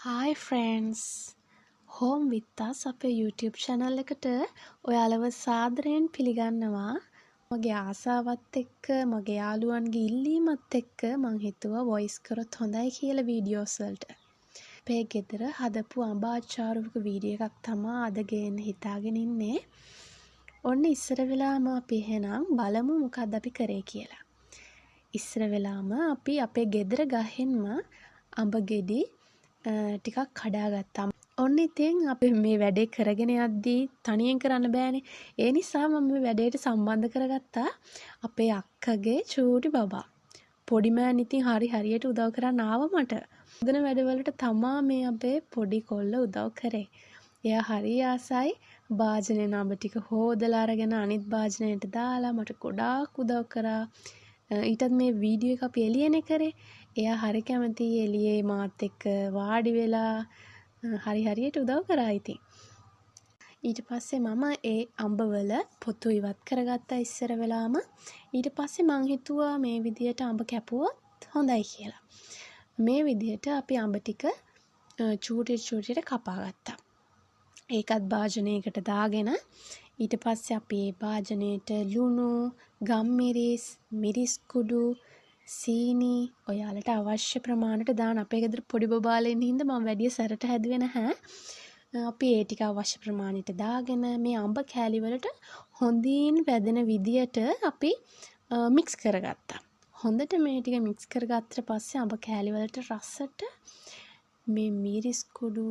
Hi friends! Home with us අපේ YouTube channel එකට ඔයාලව සාදරයෙන් පිළිගන්නවා. මගේ ආසාවත් එක්ක මගේ යාළුවන්ගේ ඉල්ලීමත් එක්ක මං හිතුවා voice කරොත් හොඳයි කියලා videos වලට. අපේ ගෙදර හදපු අඹ අචාරුවක වීඩියෝ එකක් තමා අද ගේන්න හිතාගෙන ඉන්නේ. ඔන්න ඉස්සර වෙලාම අපි එහෙනම් බලමු මොකක්ද අපි කරේ කියලා. ඉස්සර වෙලාම අපි අපේ ගෙදර ගහෙන්ම අඹ ගෙඩි ටිකක් කඩාගත්තා. ඔන්න ඉතින් අපි මේ වැඩේ කරගෙන යද්දී තනියෙන් කරන්න බෑනේ. ඒ නිසා මම මේ වැඩේට සම්බන්ධ කරගත්තා අපේ අක්කගේ චූටි බබා. පොඩි මෑන් ඉතින් හරියට උදව් කරන්න ආවා මට. හදන වැඩවලට තමා මේ අපේ පොඩි කොල්ල උදව් කරේ. එයා හරි ආසයි භාජනයේ නඹ ටික හොදලා අරගෙන අනිත් භාජනයට දාලා මට ගොඩාක් උදව් කරා. ඊටත් මේ වීඩියෝ එක අපි එළියනේ කරේ. එයා හරි කැමතියි එළියේ මාත් එක්ක වාඩි වෙලා හරියට උදව් කරා ඉතින්. ඊට පස්සේ මම ඒ අඹවල පොතු ඉවත් කරගත්තා ඉස්සර වෙලාම. ඊට පස්සේ මං හිතුවා මේ විදියට අඹ කැපුවොත් හොඳයි කියලා. මේ විදියට අපි අඹ ටික චූටියට කපා ගත්තා. ඒකත් භාජනයකට දාගෙන ඊට පස්සේ අපි ඒ භාජනයට ලුණු, ගම්මිරිස්, මිරිස් කුඩු, සීනි ඔයාලට අවශ්‍ය ප්‍රමාණයට දාන්න. අපේ ගෙදර පොඩි බබාලා ඉන්න හින්දා මම වැඩි සැරට හැදුවේ නැහැ. අපි ඒ ටික අවශ්‍ය ප්‍රමාණයට දාගෙන මේ අඹ කෑලි වලට හොඳින් වැදෙන විදියට අපි මික්ස් කරගත්තා. හොඳට මේ ටික මික්ස් කරගත්තට පස්සේ අඹ කෑලි වලට රසට මේ මිරිස් කුඩු,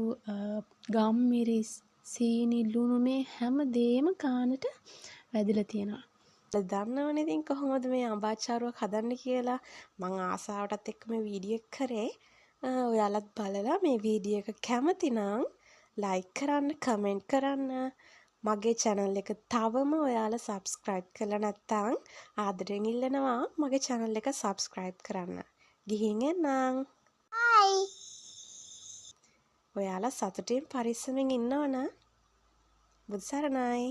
ගම්මිරිස්, සීනි, ලුණු මේ හැම දෙයක්ම කානට වැදිලා තියෙනවා. දන්නවනේ ඉතින් කොහොමද මේ අඹ අචාරුවක් හදන්නේ කියලා. මං ආසාවටත් එක්ක මේ වීඩියෝ එක කරේ. ඔයාලත් බලලා මේ වීඩියෝ එක කැමති නම් like කරන්න, comment කරන්න. මගේ channel එක තවම ඔයාලා subscribe කරලා නැත්නම් ආදරෙන් ඉල්ලනවා මගේ channel එක subscribe කරන්න. ගිහින් එන්නම්. bye. ඔයාලා සතුටින් පරිස්සමෙන් ඉන්නවනම් බුදු සරණයි.